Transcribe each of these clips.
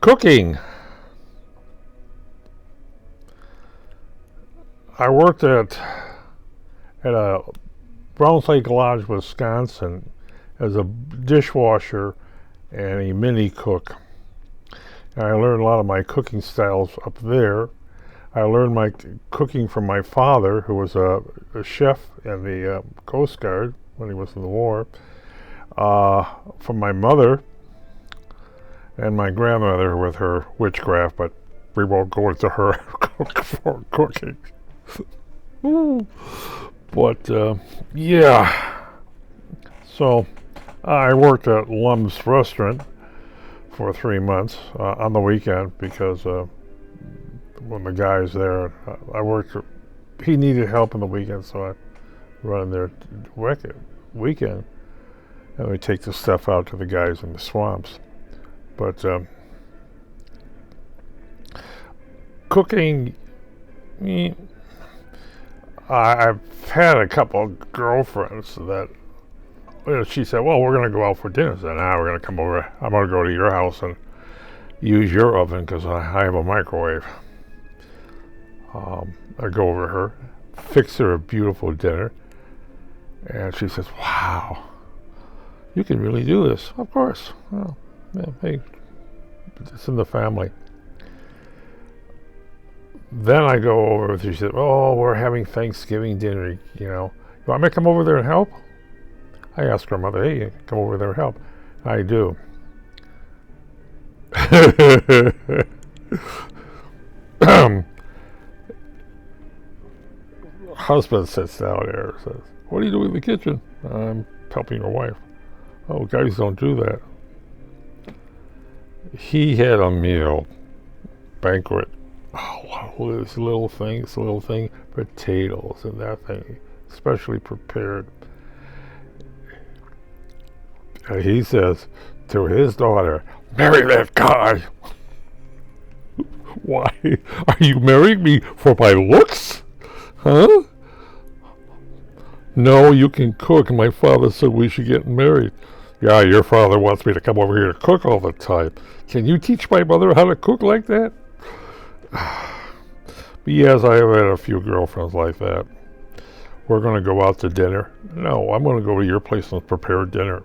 Cooking. I worked at a Browns Lake Lodge, Wisconsin, as a dishwasher and a mini cook. And I learned a lot of my cooking styles up there. I learned my cooking from my father, who was a chef in the Coast Guard when he was in the war, from my mother and my grandmother with her witchcraft, but we won't go into her for cooking. But yeah, so I worked at Lum's restaurant for 3 months on the weekend because when the guy's there, I worked. He needed help on the weekend, so I run there weekend, and we take the stuff out to the guys in the swamps. But cooking, I've had a couple of girlfriends that she said, "Well, we're going to go out for dinner." I said, "Nah, we're going to come over. I'm going to go to your house and use your oven because I have a microwave." I go over to her, fix her a beautiful dinner, and she says, "Wow, you can really do this." Of course. Well, yeah, hey, it's in the family. Then I go over with her. She said, "Oh, we're having Thanksgiving dinner, you want me to come over there and help?" I asked her mother, "Hey, come over there and help." I do. Husband sits down there and says, "What are you doing in the kitchen?" "I'm helping your wife." "Oh, guys don't do that." He had a meal, banquet. Oh, wow, this little thing, potatoes and that thing, specially prepared. And he says to his daughter, "Marry that guy." "Why? Are you marrying me for my looks? Huh?" "No, you can cook. My father said we should get married." "Yeah, your father wants me to come over here to cook all the time. Can you teach my mother how to cook like that?" But yes, I have had a few girlfriends like that. "We're going to go out to dinner." "No, I'm going to go to your place and prepare dinner."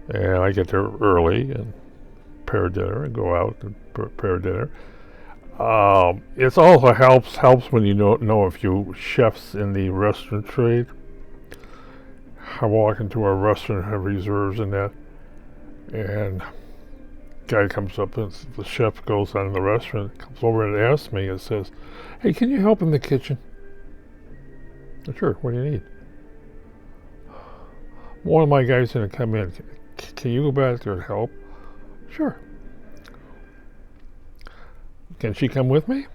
And I get there early and prepare dinner and go out and prepare dinner. It also helps when you know a few chefs in the restaurant trade. I walk into a restaurant, have reserves in that, and guy comes up and the chef goes on in the restaurant, comes over and asks me and says, "Hey, can you help in the kitchen?" "Sure, what do you need?" "One of my guys is going to come in. Can you go back there and help?" "Sure." "Can she come with me?"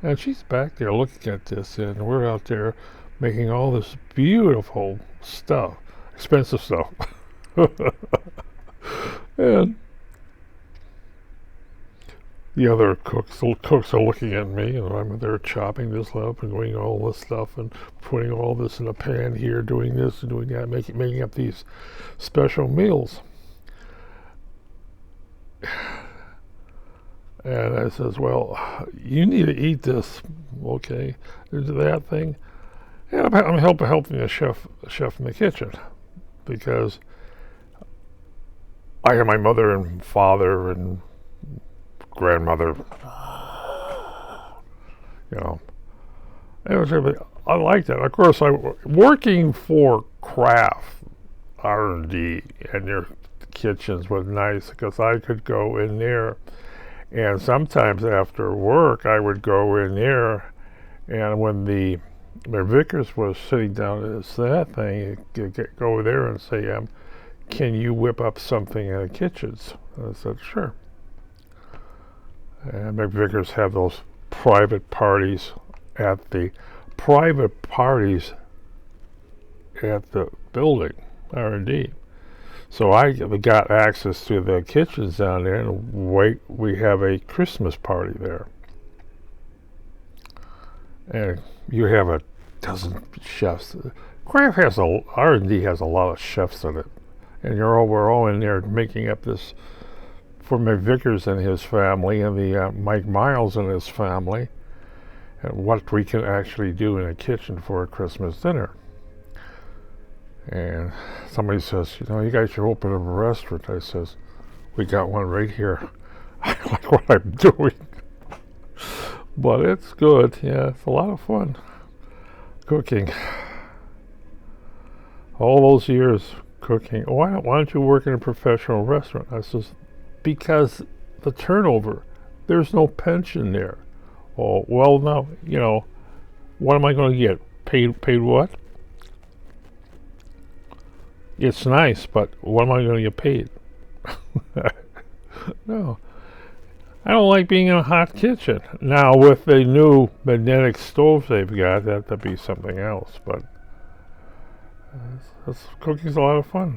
And she's back there looking at this, and we're out there making all this beautiful stuff, expensive stuff. And the other cooks are looking at me, and I'm there chopping this up and doing all this stuff and putting all this in a pan here, doing this and doing that, making up these special meals. And I says, "Well, you need to eat this, okay? There's that thing." And I'm helping the chef in the kitchen because I have my mother and father and grandmother, you know. And I like that. Of course, working for Kraft R&D in their kitchens was nice because I could go in there, and sometimes after work I would go in there, and when the Vickers was sitting down at that thing, go there and say, "Can you whip up something in the kitchens?" And I said, "Sure." And McVickers have those private parties at the building, R&D. So I got access to the kitchens down there, and we have a Christmas party there. And you have a dozen chefs. Kraft has R&D has a lot of chefs in it, and we're all in there making up this for my Vickers and his family, and the Mike Miles and his family, and what we can actually do in a kitchen for a Christmas dinner. And somebody says, you guys should open up a restaurant. I says, we got one right here. I like what I'm doing. But it's good. Yeah, it's a lot of fun cooking. All those years cooking. Why don't you work in a professional restaurant? I says, because the turnover, there's no pension there. Oh, well, now, what am I going to get? Paid what? It's nice, but what am I going to get paid? No. I don't like being in a hot kitchen. Now, with the new magnetic stoves they've got, that'd be something else, but cooking's a lot of fun.